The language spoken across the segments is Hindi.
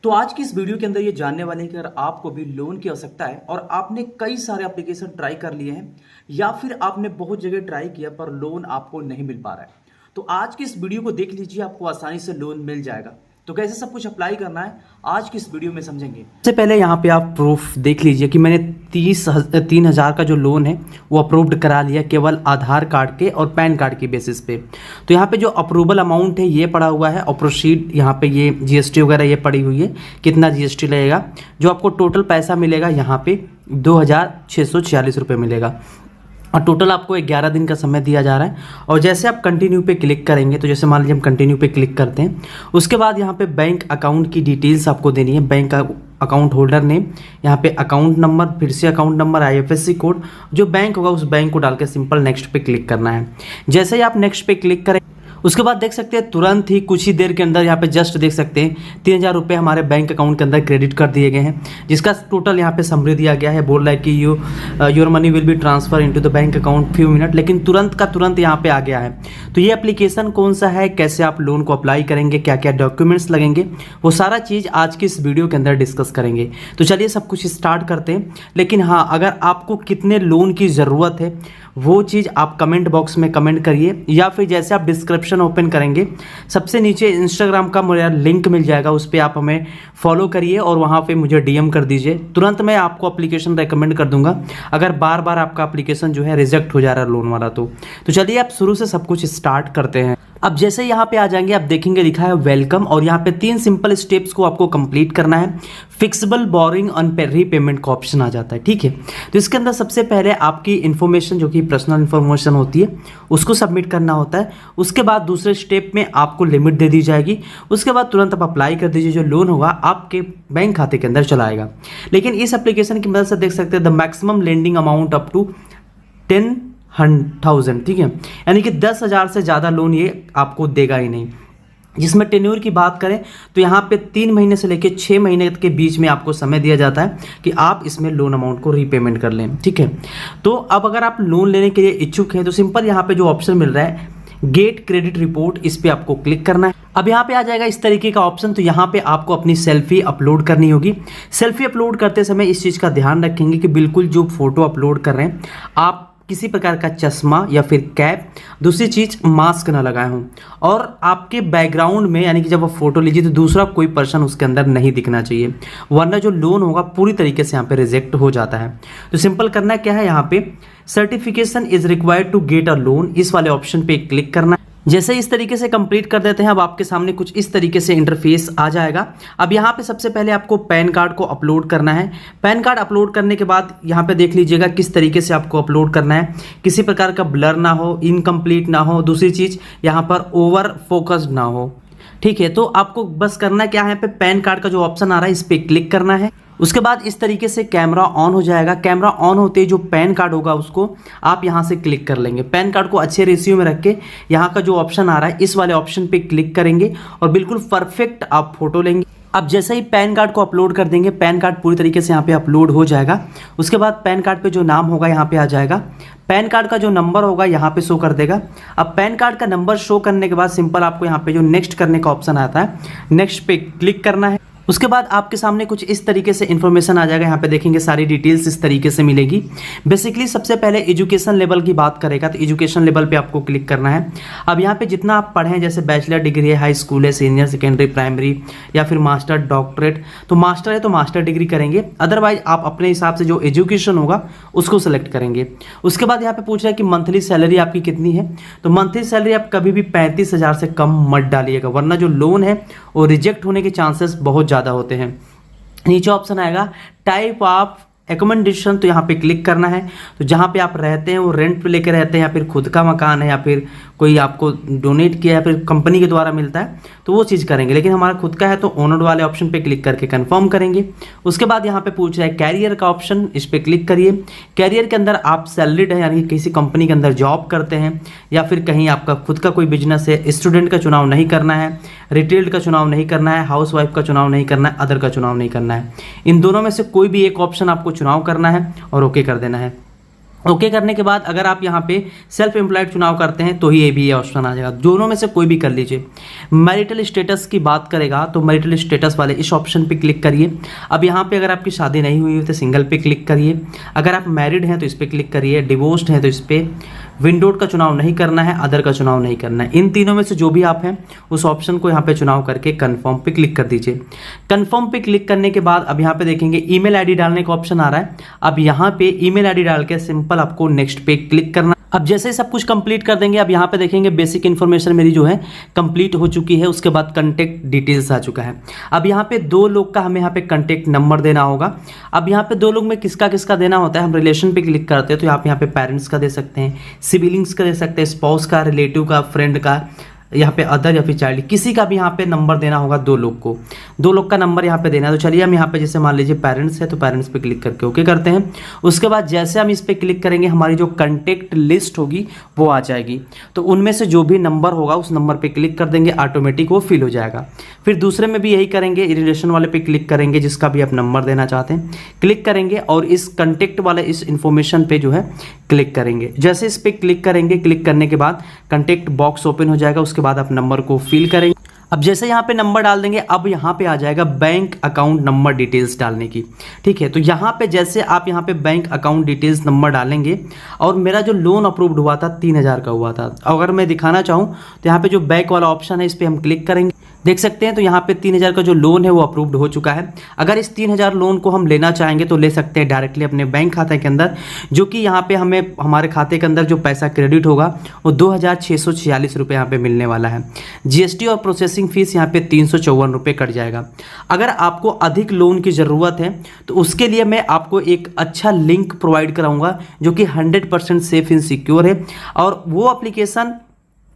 तो आज की इस वीडियो के अंदर ये जानने वाले हैं कि अगर आपको भी लोन की आवश्यकता है और आपने कई सारे एप्लीकेशन ट्राई कर लिए हैं या फिर आपने बहुत जगह ट्राई किया पर लोन आपको नहीं मिल पा रहा है, तो आज की इस वीडियो को देख लीजिए, आपको आसानी से लोन मिल जाएगा। तो कैसे सब कुछ अप्लाई करना है आज की इस वीडियो में समझेंगे। सबसे पहले यहाँ पे आप प्रूफ देख लीजिए कि मैंने 3,000 का जो लोन है वो अप्रूव्ड करा लिया केवल आधार कार्ड के और पैन कार्ड की बेसिस पे। तो यहाँ पे जो अप्रूवल अमाउंट है ये पड़ा हुआ है और प्रोसीड यहाँ पे ये जीएसटी वगैरह ये पड़ी हुई है, कितना जीएसटी लगेगा। जो आपको टोटल पैसा मिलेगा यहाँ पे 2,646 रुपये मिलेगा और टोटल आपको 11 दिन का समय दिया जा रहा है। और जैसे आप कंटिन्यू पे क्लिक करेंगे, तो जैसे मान लीजिए हम कंटिन्यू पे क्लिक करते हैं, उसके बाद यहाँ पे बैंक अकाउंट की डिटेल्स आपको देनी है। बैंक का अकाउंट होल्डर नेम, यहाँ पे अकाउंट नंबर, फिर से अकाउंट नंबर, आईएफएससी कोड, जो बैंक होगा उस बैंक को डाल के सिंपल नेक्स्ट पे क्लिक करना है। जैसे ही आप नेक्स्ट पे क्लिक करें उसके बाद देख सकते हैं तुरंत ही कुछ ही देर के अंदर यहाँ पे जस्ट देख सकते हैं 3,000 रुपये हमारे बैंक अकाउंट के अंदर क्रेडिट कर दिए गए हैं, जिसका टोटल यहाँ पे समरी दिया गया है। बोल रहा है कि your money will be transfer into the bank account few minute, लेकिन तुरंत का तुरंत यहाँ पे आ गया है। तो ये एप्लीकेशन कौन सा है, कैसे आप लोन को अप्लाई करेंगे, क्या क्या डॉक्यूमेंट्स लगेंगे, वो सारा चीज़ आज की इस वीडियो के अंदर डिस्कस करेंगे। तो चलिए सब कुछ स्टार्ट करते हैं। लेकिन हाँ, अगर आपको कितने लोन की ज़रूरत है वो चीज़ आप कमेंट बॉक्स में कमेंट करिए, या फिर जैसे आप डिस्क्रिप्शन ओपन करेंगे सबसे नीचे इंस्टाग्राम का मेरा लिंक मिल जाएगा, उस पर आप हमें फॉलो करिए और वहाँ पे मुझे डीएम कर दीजिए। तुरंत मैं आपको एप्लीकेशन रेकमेंड कर दूंगा अगर बार बार आपका एप्लीकेशन जो है रिजेक्ट हो जा रहा है लोन वाला। तो चलिए आप शुरू से सब कुछ स्टार्ट करते हैं। अब जैसे यहाँ पे आ जाएंगे आप देखेंगे लिखा है वेलकम, और यहाँ पे 3 सिंपल स्टेप्स को आपको कंप्लीट करना है। फिक्सिबल बोरिंग ऑन रीपेमेंट का ऑप्शन आ जाता है, ठीक है। तो इसके अंदर सबसे पहले आपकी इन्फॉर्मेशन जो कि पर्सनल इन्फॉर्मेशन होती है उसको सबमिट करना होता है। उसके बाद दूसरे स्टेप में आपको लिमिट दे दी जाएगी। उसके बाद तुरंत आप अप्लाई कर दीजिए, जो लोन होगा आपके बैंक खाते के अंदर चला आएगा। लेकिन इस एप्लीकेशन की मदद से देख सकते हैं the maximum lending amount up to 10,000, ठीक है, यानी कि 10,000 से ज़्यादा लोन ये आपको देगा ही नहीं। जिसमें टेन्योर की बात करें तो यहाँ पे 3 महीने से लेकर 6 महीने के बीच में आपको समय दिया जाता है कि आप इसमें लोन अमाउंट को रीपेमेंट कर लें, ठीक है। तो अब अगर आप लोन लेने के लिए इच्छुक हैं तो सिंपल यहाँ पे जो ऑप्शन मिल रहा है गेट क्रेडिट रिपोर्ट, इस पे आपको क्लिक करना है। अब यहाँ पे आ जाएगा इस तरीके का ऑप्शन। तो यहाँ पे आपको अपनी सेल्फी अपलोड करनी होगी। सेल्फी अपलोड करते समय इस चीज़ का ध्यान रखेंगे कि बिल्कुल जो फोटो अपलोड कर रहे हैं आप किसी प्रकार का चश्मा या फिर कैप, दूसरी चीज़ मास्क ना लगाए हों, और आपके बैकग्राउंड में यानी कि जब आप फोटो लीजिए तो दूसरा कोई पर्सन उसके अंदर नहीं दिखना चाहिए, वरना जो लोन होगा पूरी तरीके से यहाँ पे रिजेक्ट हो जाता है। तो सिंपल करना क्या है, यहाँ पे certification is required to get a loan, इस वाले ऑप्शन पे क्लिक करना है। जैसे इस तरीके से कंप्लीट कर देते हैं अब आपके सामने कुछ इस तरीके से इंटरफेस आ जाएगा। अब यहाँ पे सबसे पहले आपको पैन कार्ड को अपलोड करना है। पैन कार्ड अपलोड करने के बाद यहाँ पे देख लीजिएगा किस तरीके से आपको अपलोड करना है, किसी प्रकार का ब्लर ना हो, इनकम्प्लीट ना हो, दूसरी चीज़ यहाँ पर ओवर फोकस्ड ना हो, ठीक है। तो आपको बस करना क्या है, पे पैन कार्ड का जो ऑप्शन आ रहा है इस पर क्लिक करना है। उसके बाद इस तरीके से कैमरा ऑन हो जाएगा। कैमरा ऑन होते ही जो पैन कार्ड होगा उसको आप यहाँ से क्लिक कर लेंगे। पैन कार्ड को अच्छे रेशियो में रख के यहाँ का जो ऑप्शन आ रहा है इस वाले ऑप्शन पे क्लिक करेंगे और बिल्कुल परफेक्ट आप फोटो लेंगे। अब जैसे ही पैन कार्ड को अपलोड कर देंगे, पैन कार्ड पूरी तरीके से यहाँ पे अपलोड हो जाएगा। उसके बाद पैन कार्ड पे जो नाम होगा यहाँ पे आ जाएगा, पैन कार्ड का जो नंबर होगा यहाँ पे शो कर देगा। अब पैन कार्ड का नंबर शो करने के बाद सिंपल आपको यहाँ पे जो नेक्स्ट करने का ऑप्शन आता है, नेक्स्ट पे क्लिक करना है। उसके बाद आपके सामने कुछ इस तरीके से इन्फॉर्मेशन आ जाएगा। यहाँ पे देखेंगे सारी डिटेल्स इस तरीके से मिलेगी। बेसिकली सबसे पहले एजुकेशन लेवल की बात करेगा तो एजुकेशन लेवल पे आपको क्लिक करना है। अब यहाँ पे जितना आप पढ़ें, जैसे बैचलर डिग्री है, हाई स्कूल है, सीनियर सेकेंडरी, प्राइमरी या फिर मास्टर, डॉक्टरेट, तो मास्टर है तो मास्टर डिग्री करेंगे। अदरवाइज आप अपने हिसाब से जो एजुकेशन होगा उसको सेलेक्ट करेंगे। उसके बाद यहाँ पे पूछ रहा है कि मंथली सैलरी आपकी कितनी है, तो मंथली सैलरी आप कभी भी 35,000 से कम मत डालिएगा, वरना जो लोन है वो रिजेक्ट होने के चांसेस बहुत ज़्यादा होते हैं। नीचे ऑप्शन आएगा टाइप ऑफ एकोमोडेशन, तो यहाँ पे क्लिक करना है। तो जहाँ पे आप रहते हैं वो रेंट पे लेकर रहते हैं या फिर खुद का मकान है या फिर कोई आपको डोनेट किया या फिर कंपनी के द्वारा मिलता है तो वो चीज़ करेंगे। लेकिन हमारा खुद का है तो ओनर वाले ऑप्शन पे क्लिक करके कंफर्म करेंगे। उसके बाद यहाँ पे पूछ रहा है कैरियर का ऑप्शन, इस पर क्लिक करिए। कैरियर के अंदर आप सैलरीड हैं यानी कि किसी कंपनी के अंदर जॉब करते हैं या फिर कहीं आपका खुद का कोई बिजनेस है। स्टूडेंट का चुनाव नहीं करना है, रिटेल का चुनाव नहीं करना है, हाउस वाइफ का चुनाव नहीं करना है, अदर का चुनाव नहीं करना है। इन दोनों में से कोई भी एक ऑप्शन आपको चुनाव करना है और ओके कर देना है। ओके करने के बाद अगर आप यहाँ पे सेल्फ एम्प्लॉयड चुनाव करते हैं तो ही ये भी ये ऑप्शन आ जाएगा, दोनों में से कोई भी कर लीजिए। मैरिटल स्टेटस की बात करेगा तो मैरिटल स्टेटस वाले इस ऑप्शन पे क्लिक करिए। अब यहाँ पे अगर आपकी शादी नहीं हुई है तो सिंगल पे क्लिक करिए, अगर आप मैरिड हैं तो इस पर क्लिक करिए, डिवोर्स्ड हैं तो इस पर, विंडोड का चुनाव नहीं करना है, अदर का चुनाव नहीं करना है। इन तीनों में से जो भी आप हैं उस ऑप्शन को यहाँ पे चुनाव करके कन्फर्म पे क्लिक कर दीजिए। कन्फर्म पे क्लिक करने के बाद अब यहाँ पे देखेंगे ईमेल आईडी डालने का ऑप्शन आ रहा है। अब यहाँ पे ईमेल आईडी डाल के सिंपल आपको नेक्स्ट पे क्लिक करना। अब जैसे ही सब कुछ कंप्लीट कर देंगे, अब यहाँ पे देखेंगे बेसिक इन्फॉर्मेशन मेरी जो है कंप्लीट हो चुकी है, उसके बाद कंटेक्ट डिटेल्स आ चुका है। अब यहाँ पे 2 लोग का हमें यहाँ पे कंटेक्ट नंबर देना होगा। अब यहाँ पे 2 लोग में किसका किसका देना होता है, हम रिलेशन पे क्लिक करते हैं तो आप यहाँ पे पेरेंट्स का दे सकते हैं, सिबलिंग्स का दे सकते हैं, स्पाउस का, रिलेटिव का, फ्रेंड का, यहाँ पे अदर या फिर चाइल्ड, किसी का भी यहाँ पे नंबर देना होगा। 2 लोग को 2 लोग का नंबर यहाँ पे देना है। तो चलिए हम यहाँ पे जैसे मान लीजिए पेरेंट्स है तो पेरेंट्स पे क्लिक करके ओके करते हैं। उसके बाद जैसे हम इस पे क्लिक करेंगे हमारी जो कंटेक्ट लिस्ट होगी वो आ जाएगी, तो उनमें से जो भी नंबर होगा उस नंबर पे क्लिक कर देंगे, ऑटोमेटिक वो फिल हो जाएगा। फिर दूसरे में भी यही करेंगे, रिलेशन वाले पे क्लिक करेंगे, जिसका भी आप नंबर देना चाहते हैं क्लिक करेंगे और इस कंटेक्ट वाले इस इन्फॉर्मेशन पे जो है क्लिक करेंगे। जैसे इस पे क्लिक करेंगे, क्लिक करने के बाद कंटेक्ट बॉक्स ओपन हो जाएगा, उसके बाद आप नंबर को फिल करेंगे। अब जैसे यहाँ पे नंबर डाल देंगे, अब यहाँ पे आ जाएगा बैंक अकाउंट नंबर डिटेल्स डालने की। ठीक है, तो यहाँ पे जैसे आप यहाँ पे बैंक अकाउंट डिटेल्स नंबर डालेंगे, और मेरा जो लोन अप्रूव्ड हुआ था 3000 का हुआ था, अगर मैं दिखाना चाहूँ तो यहाँ पे जो बैंक वाला ऑप्शन है इस पर हम क्लिक करेंगे, देख सकते हैं तो यहाँ पे 3000 का जो लोन है वो अप्रूव्ड हो चुका है। अगर इस 3000 लोन को हम लेना चाहेंगे तो ले सकते हैं डायरेक्टली अपने बैंक खाते के अंदर, जो कि यहाँ पे हमें हमारे खाते के अंदर जो पैसा क्रेडिट होगा वो 2646 रुपये यहाँ पे मिलने वाला है। जीएसटी और प्रोसेसिंग फीस यहाँ पे 354 रुपये कट जाएगा। अगर आपको अधिक लोन की ज़रूरत है तो उसके लिए मैं आपको एक अच्छा लिंक प्रोवाइड कराऊंगा जो कि 100% सेफ एंड सिक्योर है। और वो एप्लीकेशन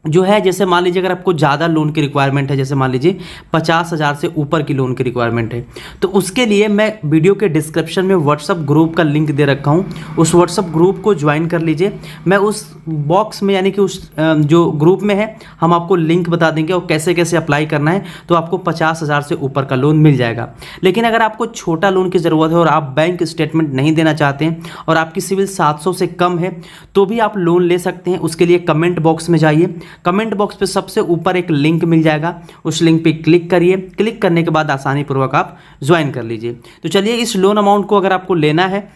जो है, जैसे मान लीजिए अगर आपको ज़्यादा लोन की रिक्वायरमेंट है, जैसे मान लीजिए 50,000 से ऊपर की लोन की रिक्वायरमेंट है, तो उसके लिए मैं वीडियो के डिस्क्रिप्शन में व्हाट्सअप ग्रुप का लिंक दे रखा हूँ, उस व्हाट्सअप ग्रुप को ज्वाइन कर लीजिए। मैं उस बॉक्स में यानी कि उस जो ग्रुप में है हम आपको लिंक बता देंगे और कैसे कैसे अप्लाई करना है, तो आपको 50,000 से ऊपर का लोन मिल जाएगा। लेकिन अगर आपको छोटा लोन की ज़रूरत है और आप बैंक स्टेटमेंट नहीं देना चाहते हैं और आपकी सिविल 700 से कम है तो भी आप लोन ले सकते हैं। उसके लिए कमेंट बॉक्स में जाइए, कमेंट बॉक्स पे सबसे ऊपर एक लिंक मिल जाएगा, उस लिंक पे क्लिक करिए। क्लिक करने के बाद आसानी पूर्वक आप ज्वाइन कर लीजिए। तो चलिए, इस लोन अमाउंट को अगर आपको लेना है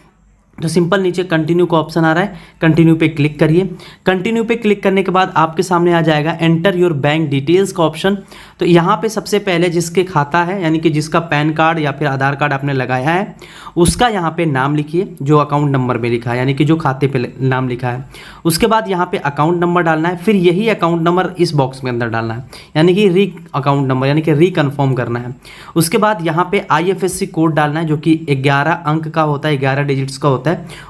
तो सिंपल नीचे कंटिन्यू का ऑप्शन आ रहा है, कंटिन्यू पे क्लिक करिए। कंटिन्यू पे क्लिक करने के बाद आपके सामने आ जाएगा एंटर योर बैंक डिटेल्स का ऑप्शन। तो यहाँ पे सबसे पहले जिसके खाता है, यानी कि जिसका पैन कार्ड या फिर आधार कार्ड आपने लगाया है, उसका यहाँ पे नाम लिखिए जो अकाउंट नंबर में लिखा है, यानी कि जो खाते पे नाम लिखा है। उसके बाद यहाँ पे अकाउंट नंबर डालना है, फिर यही अकाउंट नंबर इस बॉक्स में अंदर डालना है, यानी कि री अकाउंट नंबर, यानी कि रिकन्फर्म करना है। उसके बाद यहाँ पे IFSC कोड डालना है जो कि 11 अंक का होता है, 11 डिजिट्स का होता है,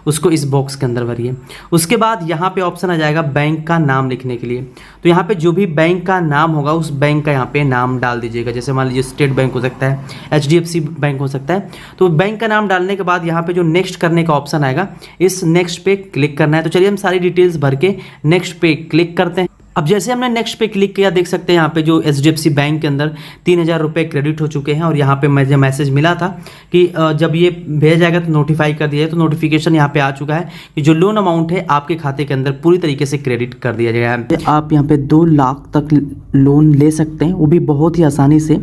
उसको इस बॉक्स के अंदर भरिए। उसके बाद यहाँ पे ऑप्शन आ जाएगा बैंक का नाम लिखने के लिए। तो यहाँ पे जो भी बैंक का नाम होगा उस बैंक का यहाँ पे नाम डाल दीजिएगा। जैसे मान लीजिए स्टेट बैंक हो सकता है, HDFC बैंक हो सकता है। तो बैंक का नाम डालने के बाद यहाँ पे जो नेक्स्ट करने का ऑप्शन आएगा, इस नेक्स्ट पे क्लिक करना है। तो चलिए हम सारी डिटेल्स भर के नेक्स्ट पे क्लिक करते हैं। अब जैसे हमने नेक्स्ट पे क्लिक किया, देख सकते हैं यहाँ पे जो HDFC बैंक के अंदर 3000 रुपये क्रेडिट हो चुके हैं, और यहाँ पे मुझे मैसेज मिला था कि जब ये भेजा जाएगा तो नोटिफाई कर दिया है। तो नोटिफिकेशन यहाँ पे आ चुका है कि जो लोन अमाउंट है आपके खाते के अंदर पूरी तरीके से क्रेडिट कर दिया जाएगा। आप यहाँ पे 2 लाख तक लोन ले सकते हैं, वो भी बहुत ही आसानी से।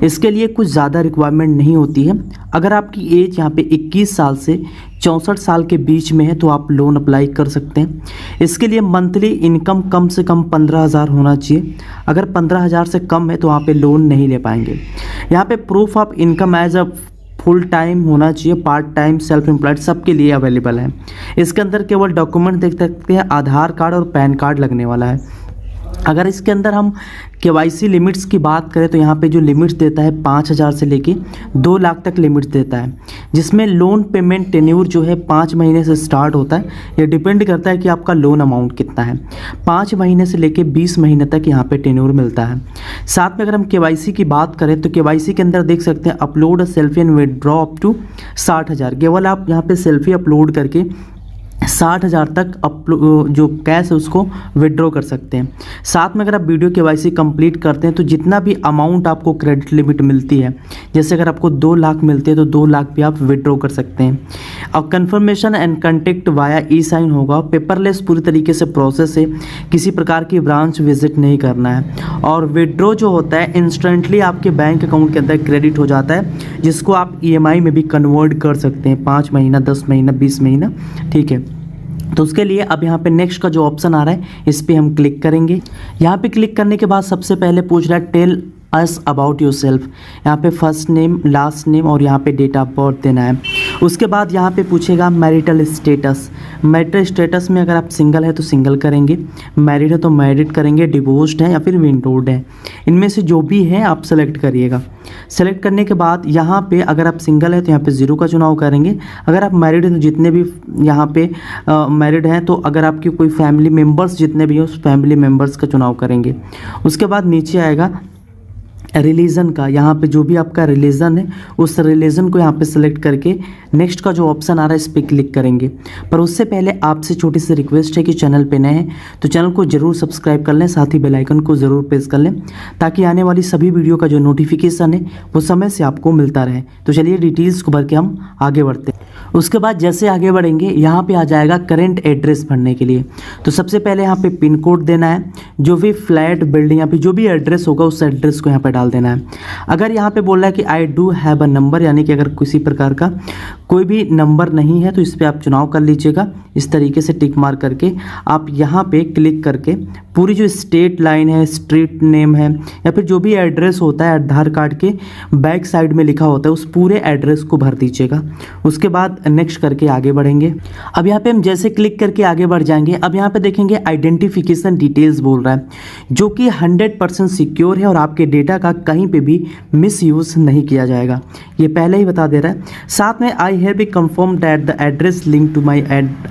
इसके लिए कुछ ज़्यादा रिक्वायरमेंट नहीं होती है। अगर आपकी एज यहाँ पे 21 साल से 64 साल के बीच में है तो आप लोन अप्लाई कर सकते हैं। इसके लिए मंथली इनकम कम से कम 15,000 होना चाहिए। अगर 15,000 से कम है तो वहाँ पे लोन नहीं ले पाएंगे। यहाँ पे proof of income as a full time होना चाहिए, पार्ट टाइम, सेल्फ एम्प्लॉयड सबके लिए अवेलेबल है। इसके अंदर केवल डॉक्यूमेंट देख सकते हैं, आधार कार्ड और पैन कार्ड लगने वाला है। अगर इसके अंदर हम KYC लिमिट्स की बात करें तो यहाँ पे जो लिमिट्स देता है 5,000 से लेके 2 लाख तक लिमिट्स देता है, जिसमें लोन पेमेंट टेन्योर जो है 5 महीने से स्टार्ट होता है। ये डिपेंड करता है कि आपका लोन अमाउंट कितना है। 5 महीने से लेके 20 महीने तक यहाँ पे टेन्योर मिलता है। साथ में अगर हम KYC की बात करें तो KYC के अंदर देख सकते हैं upload selfie and withdraw up to 60,000। केवल आप यहाँ पे सेल्फी अपलोड करके 60,000 तक जो कैश है उसको विड्रॉ कर सकते हैं। साथ में अगर आप वीडियो केवाईसी कंप्लीट करते हैं तो जितना भी अमाउंट आपको क्रेडिट लिमिट मिलती है, जैसे अगर आपको 2 लाख मिलती है तो 2 लाख भी आप विड्रॉ कर सकते हैं। और confirmation and contact via e sign होगा, पेपरलेस पूरी तरीके से प्रोसेस है, किसी प्रकार की ब्रांच विजिट नहीं करना है। और विड्रॉ जो होता है इंस्टेंटली आपके बैंक अकाउंट के अंदर क्रेडिट हो जाता है, जिसको आप EMI में भी कन्वर्ट कर सकते हैं, 5 महीना, 10 महीना, 20 महीना, ठीक है। तो उसके लिए अब यहाँ पे नेक्स्ट का जो ऑप्शन आ रहा है इस पर हम क्लिक करेंगे। यहाँ पे क्लिक करने के बाद सबसे पहले पूछ रहा है tell us about your self. यहाँ पे फर्स्ट नेम, लास्ट नेम और यहाँ पे डेट ऑफ बर्थ देना है। उसके बाद यहाँ पे पूछेगा मैरिटल स्टेटस। मैरिटल स्टेटस में अगर आप सिंगल है तो सिंगल करेंगे, मैरिड है तो मैरिड करेंगे, डिवोर्स्ड है या फिर विडोड है, इनमें से जो भी है आप सेलेक्ट करिएगा। सेलेक्ट करने के बाद यहाँ पे अगर आप सिंगल है तो यहाँ पे 0 का चुनाव करेंगे। अगर आप मैरिड हैं तो जितने भी यहाँ पे मैरिड हैं, तो अगर आपकी कोई फैमिली मेम्बर्स जितने भी हैं उस फैमिली मेम्बर्स का चुनाव करेंगे। उसके बाद नीचे आएगा रिलीजन का, यहाँ पे जो भी आपका रिलीजन है उस रिलीजन को यहाँ पे सिलेक्ट करके नेक्स्ट का जो ऑप्शन आ रहा है इस पर क्लिक करेंगे। पर उससे पहले आपसे छोटी सी रिक्वेस्ट है कि चैनल पे नए हैं तो चैनल को ज़रूर सब्सक्राइब कर लें, साथ ही बेल आइकन को ज़रूर प्रेस कर लें ताकि आने वाली सभी वीडियो का जो नोटिफिकेशन है वो समय से आपको मिलता रहे। तो चलिए डिटेल्स को भर के हम आगे बढ़ते हैं। उसके बाद जैसे आगे बढ़ेंगे यहाँ पे आ जाएगा करेंट एड्रेस भरने के लिए। तो सबसे पहले यहाँ पे पिन कोड देना है, जो भी फ्लैट, बिल्डिंग या फिर जो भी एड्रेस होगा उस एड्रेस को यहाँ पे डाल देना है। अगर यहाँ पे बोल रहा है कि I do have a number, यानी कि अगर किसी प्रकार का कोई भी नंबर नहीं है तो इस पर आप चुनाव कर लीजिएगा। इस तरीके से टिक मार करके आप यहाँ पे क्लिक करके पूरी जो स्टेट लाइन है, स्ट्रीट नेम है या फिर जो भी एड्रेस होता है आधार कार्ड के बैक साइड में लिखा होता है उस पूरे एड्रेस को भर दीजिएगा। उसके बाद नेक्स्ट करके आगे बढ़ेंगे। अब यहाँ पे हम जैसे क्लिक करके आगे बढ़ जाएंगे, अब यहाँ पे देखेंगे आइडेंटिफिकेशन डिटेल्स बोल रहा है, जो कि 100% सिक्योर है और आपके डेटा का कहीं पे भी मिसयूज नहीं किया जाएगा, ये पहले ही बता दे रहा है। साथ में I have be confirm that the address link to my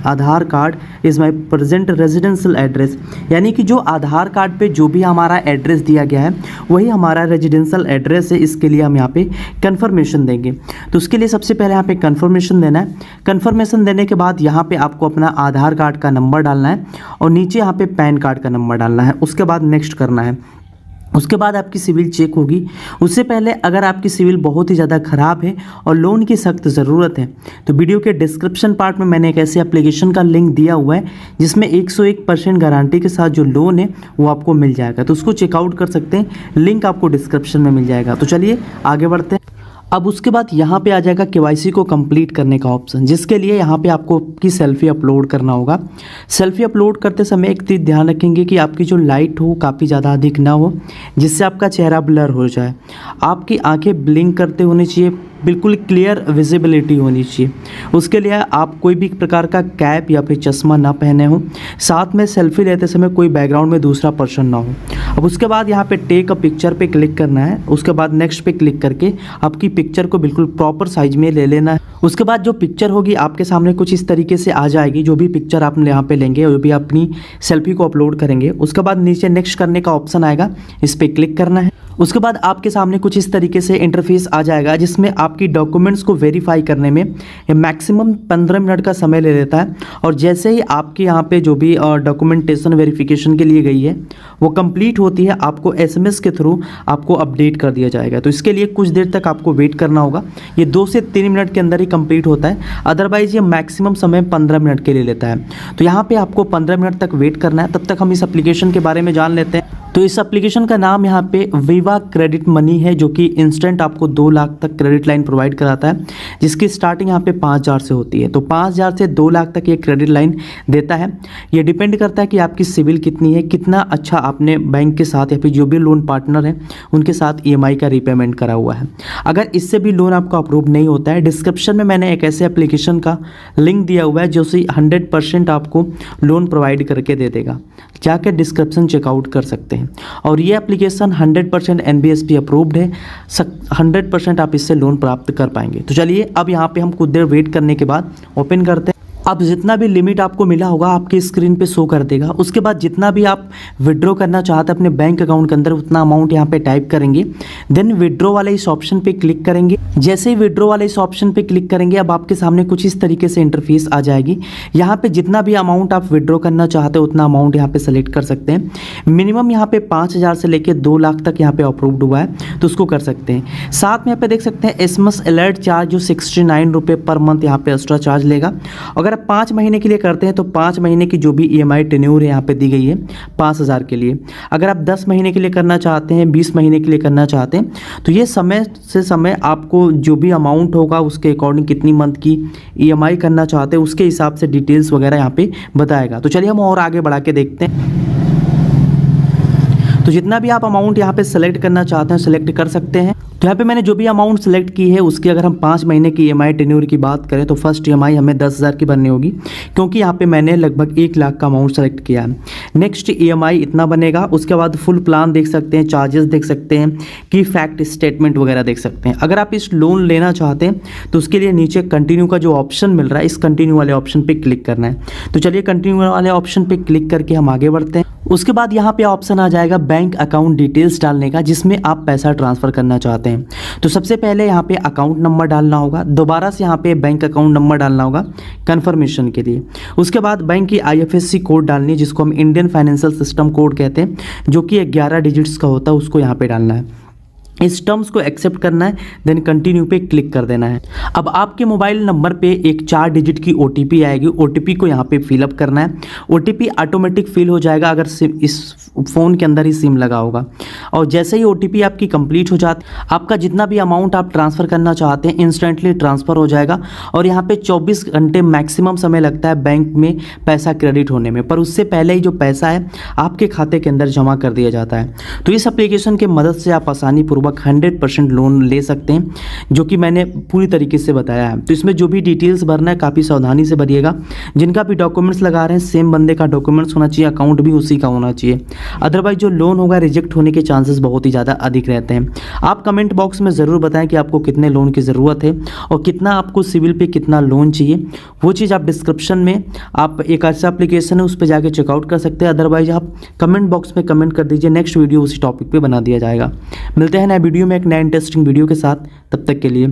Aadhaar card is my present residential address, यानी कि जो आधार कार्ड पे जो भी हमारा एड्रेस दिया गया है वही हमारा रेजिडेंशियल एड्रेस है। इसके लिए हम यहाँ पे कंफर्मेशन देंगे। तो उसके लिए सबसे पहले यहाँ पे कंफर्मेशन देना है। कंफर्मेशन देने के बाद यहाँ पे आपको अपना आधार कार्ड का नंबर डालना है और नीचे यहाँ पे पैन कार्ड का नंबर डालना है। उसके बाद नेक्स्ट करना है। उसके बाद आपकी सिविल चेक होगी। उससे पहले अगर आपकी सिविल बहुत ही ज़्यादा ख़राब है और लोन की सख्त ज़रूरत है तो वीडियो के डिस्क्रिप्शन पार्ट में मैंने एक ऐसे एप्लीकेशन का लिंक दिया हुआ है जिसमें 101% गारंटी के साथ जो लोन है वो आपको मिल जाएगा, तो उसको चेकआउट कर सकते हैं, लिंक आपको डिस्क्रिप्शन में मिल जाएगा। तो चलिए आगे बढ़ते हैं। अब उसके बाद यहाँ पे आ जाएगा केवाईसी को कंप्लीट करने का ऑप्शन, जिसके लिए यहाँ पे आपको की सेल्फी अपलोड करना होगा। सेल्फी अपलोड करते समय एक चीज़ ध्यान रखेंगे कि आपकी जो लाइट हो काफ़ी ज़्यादा अधिक ना हो, जिससे आपका चेहरा ब्लर हो जाए। आपकी आंखें ब्लिंक करते होनी चाहिए, बिल्कुल क्लियर विजिबिलिटी होनी चाहिए। उसके लिए आप कोई भी प्रकार का कैप या फिर चश्मा ना पहने हो। साथ में सेल्फी लेते समय कोई बैकग्राउंड में दूसरा पर्सन ना हो। अब उसके बाद यहाँ पे टेक अ पिक्चर पे क्लिक करना है। उसके बाद नेक्स्ट पे क्लिक करके आपकी पिक्चर को बिल्कुल प्रॉपर साइज में ले लेना है। उसके बाद जो पिक्चर होगी आपके सामने कुछ इस तरीके से आ जाएगी। जो भी पिक्चर आप यहाँ पे लेंगे और भी अपनी सेल्फी को अपलोड करेंगे, उसके बाद नीचे नेक्स्ट करने का ऑप्शन आएगा, इस पर क्लिक करना है। उसके बाद आपके सामने कुछ इस तरीके से इंटरफेस आ जाएगा जिसमें आपकी डॉक्यूमेंट्स को वेरीफाई करने में मैक्सिमम 15 मिनट का समय ले लेता है। और जैसे ही आपके यहाँ पे जो भी डॉक्यूमेंटेशन वेरिफिकेशन के लिए गई है वो कंप्लीट होती है, आपको SMS के थ्रू आपको अपडेट कर दिया जाएगा। तो इसके लिए कुछ देर तक आपको वेट करना होगा। ये 2 से 3 मिनट के अंदर ही कंप्लीट होता है, अदरवाइज ये मैक्सिमम समय 15 मिनट के लिए लेता है। तो यहाँ पे आपको 15 मिनट तक वेट करना है। तब तक हम इस एप्लीकेशन के बारे में जान लेते हैं। तो इस एप्लीकेशन का नाम यहाँ पे विवा क्रेडिट मनी है, जो कि इंस्टेंट आपको 2 लाख तक क्रेडिट लाइन प्रोवाइड कराता है, जिसकी स्टार्टिंग यहाँ पे 5,000 से होती है। तो 5,000 से 2 लाख तक ये क्रेडिट लाइन देता है। ये डिपेंड करता है कि आपकी सिविल कितनी है, कितना अच्छा आपने बैंक के साथ या फिर जो भी लोन पार्टनर है उनके साथ EMI का रीपेमेंट करा हुआ है। अगर इससे भी लोन आपको अप्रूव नहीं होता है, डिस्क्रिप्शन में मैंने एक ऐसे एप्लीकेशन का लिंक दिया हुआ है जो 100% आपको लोन प्रोवाइड करके दे देगा। जाकर डिस्क्रिप्शन चेकआउट कर सकते हैं। और ये एप्लीकेशन 100% NBSP अप्रूव्ड है, 100% आप इससे लोन प्राप्त कर पाएंगे। तो चलिए अब यहाँ पे हम कुछ देर वेट करने के बाद ओपन करते हैं। अब जितना भी लिमिट आपको मिला होगा आपके स्क्रीन पे शो कर देगा। उसके बाद जितना भी आप विड्रॉ करना चाहते हैं अपने बैंक अकाउंट के अंदर उतना अमाउंट यहाँ पे टाइप करेंगे, देन विड्रॉ वाले इस ऑप्शन पे क्लिक करेंगे। जैसे ही विड्रॉ वाले इस ऑप्शन पे क्लिक करेंगे अब आपके सामने कुछ इस तरीके से इंटरफेस आ जाएगी। यहाँ पे जितना भी अमाउंट आप विड्रॉ करना चाहते हैं उतना अमाउंट यहाँ पे सेलेक्ट कर सकते हैं। मिनिमम यहाँ पे 5,000 से लेकर 2 लाख तक यहाँ पे अप्रूव्ड हुआ है तो उसको कर सकते हैं। साथ में यहाँ पे देख सकते हैं एसएमएस अलर्ट चार्ज जो 69 रुपये पर मंथ यहाँ पे एक्स्ट्रा चार्ज लेगा। अगर आप 5 महीने के लिए करते हैं तो 5 महीने की जो भी EMI टेन्योर है यहाँ पे दी गई है 5,000 के लिए। अगर आप 10 महीने के लिए करना चाहते हैं, 20 महीने के लिए करना चाहते हैं तो ये समय से समय आपको जो भी अमाउंट होगा उसके अकॉर्डिंग कितनी मंथ की EMI करना चाहते हैं उसके हिसाब से डिटेल्स वगैरह यहाँ पे बताएगा। तो चलिए हम और आगे बढ़ा के देखते हैं। तो जितना भी आप अमाउंट यहाँ पे सेलेक्ट करना चाहते हैं सेलेक्ट कर सकते हैं। तो यहाँ पे मैंने जो भी अमाउंट सेलेक्ट की है उसकी अगर हम 5 महीने की EMI टेन्योर की बात करें तो फर्स्ट EMI हमें 10,000 की बननी होगी क्योंकि यहाँ पे मैंने लगभग 1 लाख का अमाउंट सेलेक्ट किया है। नेक्स्ट EMI इतना बनेगा। उसके बाद फुल प्लान देख सकते हैं, चार्जेस देख सकते हैं, की फैक्ट स्टेटमेंट वगैरह देख सकते हैं। अगर आप इस लोन लेना चाहते हैं तो उसके लिए नीचे कंटिन्यू का जो ऑप्शन मिल रहा है इस कंटिन्यू वाले ऑप्शन पर क्लिक करना है। तो चलिए कंटिन्यू वाले ऑप्शन पर क्लिक करके हम आगे बढ़ते हैं। उसके बाद यहाँ पे ऑप्शन आ जाएगा बैंक अकाउंट डिटेल्स डालने का जिसमें आप पैसा ट्रांसफ़र करना चाहते हैं। तो सबसे पहले यहाँ पे अकाउंट नंबर डालना होगा, दोबारा से यहाँ पे बैंक अकाउंट नंबर डालना होगा कंफर्मेशन के लिए। उसके बाद बैंक की IFSC कोड डालनी है जिसको हम इंडियन फाइनेंशियल सिस्टम कोड कहते हैं जो कि 11 डिजिट्स का होता है, उसको यहाँ पे डालना है। इस टर्म्स को एक्सेप्ट करना है, देन कंटिन्यू पे क्लिक कर देना है। अब आपके मोबाइल नंबर पे एक 4 डिजिट की OTP आएगी, OTP को यहाँ पे फिलअप करना है। OTP ऑटोमेटिक फिल हो जाएगा अगर इस फ़ोन के अंदर ही सिम लगा होगा। और जैसे ही OTP आपकी कंप्लीट हो जाती आपका जितना भी अमाउंट आप ट्रांसफ़र करना चाहते हैं इंस्टेंटली ट्रांसफ़र हो जाएगा। और यहाँ पे 24 घंटे मैक्सिमम समय लगता है बैंक में पैसा क्रेडिट होने में, पर उससे पहले ही जो पैसा है आपके खाते के अंदर जमा कर दिया जाता है। तो इस एप्लीकेशन की मदद से आप आसानी पूर्वक 100% लोन ले सकते हैं जो कि मैंने पूरी तरीके से बताया है। तो इसमें जो भी डिटेल्स भरना है काफ़ी सावधानी से भरिएगा। जिनका भी डॉक्यूमेंट्स लगा रहे हैं सेम बंदे का डॉक्यूमेंट्स होना चाहिए, अकाउंट भी उसी का होना चाहिए, अदरवाइज जो लोन होगा रिजेक्ट होने के चांसेस बहुत ही ज़्यादा अधिक रहते हैं। आप कमेंट बॉक्स में ज़रूर बताएं कि आपको कितने लोन की ज़रूरत है और कितना आपको सिविल पे कितना लोन चाहिए। वो चीज़ आप डिस्क्रिप्शन में आप एक ऐसा एप्लीकेशन है उस पर जाके चेकआउट कर सकते हैं, अदरवाइज आप कमेंट बॉक्स में कमेंट कर दीजिए, नेक्स्ट वीडियो उसी टॉपिक पर बना दिया जाएगा। मिलते हैं नए वीडियो में एक नए इंटरेस्टिंग वीडियो के साथ, तब तक के लिए।